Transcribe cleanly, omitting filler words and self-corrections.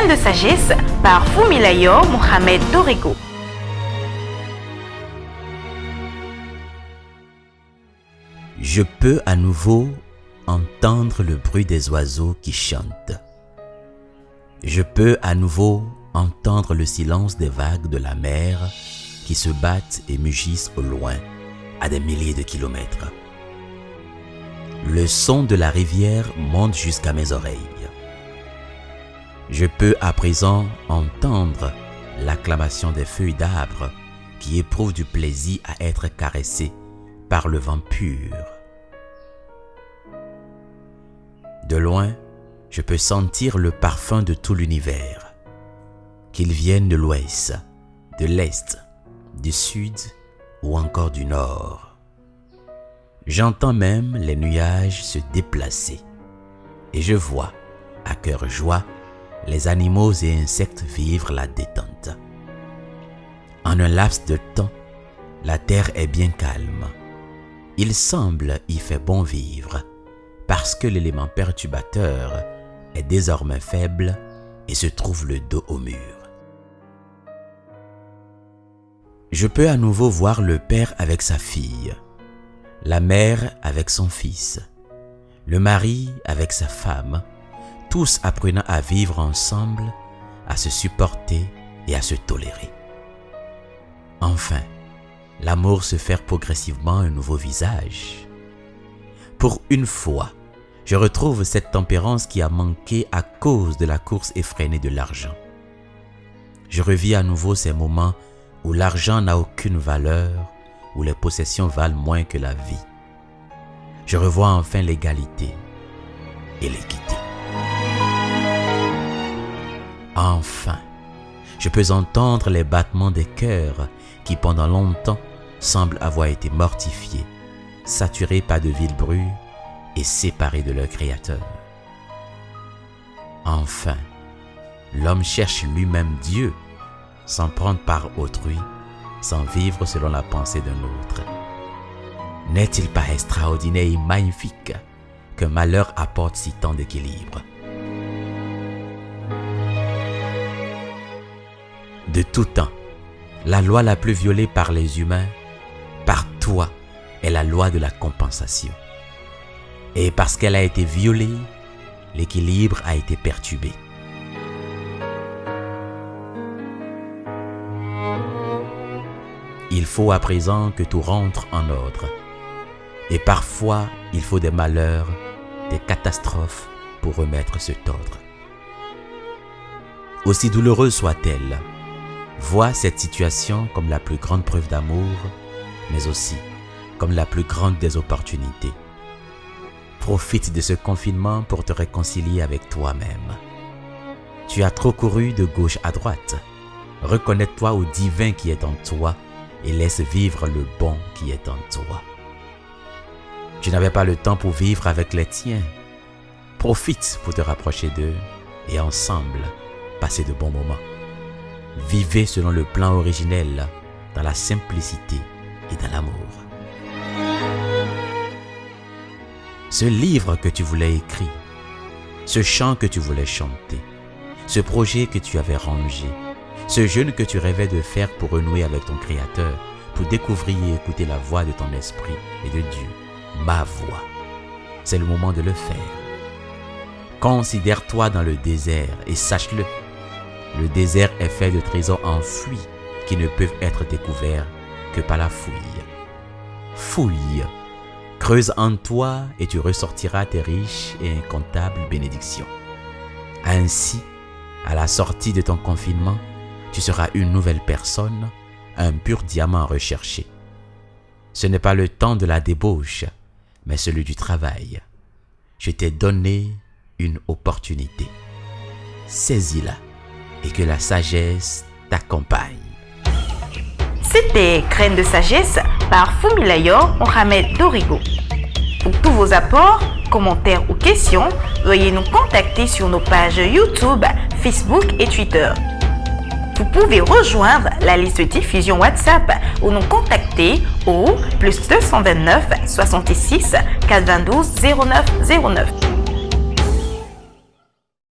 Graines de sagesse par Fumilayo Mohamed Dorigo. Je peux à nouveau entendre le bruit des oiseaux qui chantent. Je peux à nouveau entendre le silence des vagues de la mer qui se battent et mugissent au loin, à des milliers de kilomètres. Le son de la rivière monte jusqu'à mes oreilles. Je peux à présent entendre l'acclamation des feuilles d'arbres qui éprouvent du plaisir à être caressées par le vent pur. De loin, je peux sentir le parfum de tout l'univers, qu'il vienne de l'ouest, de l'est, du sud ou encore du nord. J'entends même les nuages se déplacer et je vois, à cœur joie, les animaux et insectes vivre la détente. En un laps de temps, la terre est bien calme. Il semble y faire bon vivre parce que l'élément perturbateur est désormais faible et se trouve le dos au mur. Je peux à nouveau voir le père avec sa fille, la mère avec son fils, le mari avec sa femme, tous apprenant à vivre ensemble, à se supporter et à se tolérer. Enfin, l'amour se fait progressivement un nouveau visage. Pour une fois, je retrouve cette tempérance qui a manqué à cause de la course effrénée de l'argent. Je revis à nouveau ces moments où l'argent n'a aucune valeur, où les possessions valent moins que la vie. Je revois enfin l'égalité et l'équité. Enfin, je peux entendre les battements des cœurs qui pendant longtemps semblent avoir été mortifiés, saturés par de vilebrues et séparés de leur Créateur. Enfin, l'homme cherche lui-même Dieu, sans prendre par autrui, sans vivre selon la pensée d'un autre. N'est-il pas extraordinaire et magnifique qu'un malheur apporte si tant d'équilibre? De tout temps, la loi la plus violée par les humains, par toi, est la loi de la compensation. Et parce qu'elle a été violée, l'équilibre a été perturbé. Il faut à présent que tout rentre en ordre. Et parfois, il faut des malheurs, des catastrophes pour remettre cet ordre. Aussi douloureuse soit-elle, vois cette situation comme la plus grande preuve d'amour, mais aussi comme la plus grande des opportunités. Profite de ce confinement pour te réconcilier avec toi-même. Tu as trop couru de gauche à droite. Reconnecte-toi au divin qui est en toi et laisse vivre le bon qui est en toi. Tu n'avais pas le temps pour vivre avec les tiens. Profite pour te rapprocher d'eux et ensemble, passer de bons moments. Vivez selon le plan originel, dans la simplicité et dans l'amour. Ce livre que tu voulais écrire, ce chant que tu voulais chanter, ce projet que tu avais rangé, ce jeûne que tu rêvais de faire pour renouer avec ton Créateur, pour découvrir et écouter la voix de ton esprit et de Dieu, ma voix. C'est le moment de le faire. Considère-toi dans le désert et sache-le, le désert est fait de trésors enfouis qui ne peuvent être découverts que par la fouille. Fouille, creuse en toi et tu ressortiras tes riches et incomptables bénédictions. Ainsi, à la sortie de ton confinement, tu seras une nouvelle personne, un pur diamant recherché. Ce n'est pas le temps de la débauche, mais celui du travail. Je t'ai donné une opportunité. Saisis-la et que la sagesse t'accompagne. C'était Graines de sagesse par Fumilayo Mohamed Dorigo. Pour tous vos apports, commentaires ou questions, veuillez nous contacter sur nos pages YouTube, Facebook et Twitter. Vous pouvez rejoindre la liste de diffusion WhatsApp ou nous contacter au +229 66 422 09 09.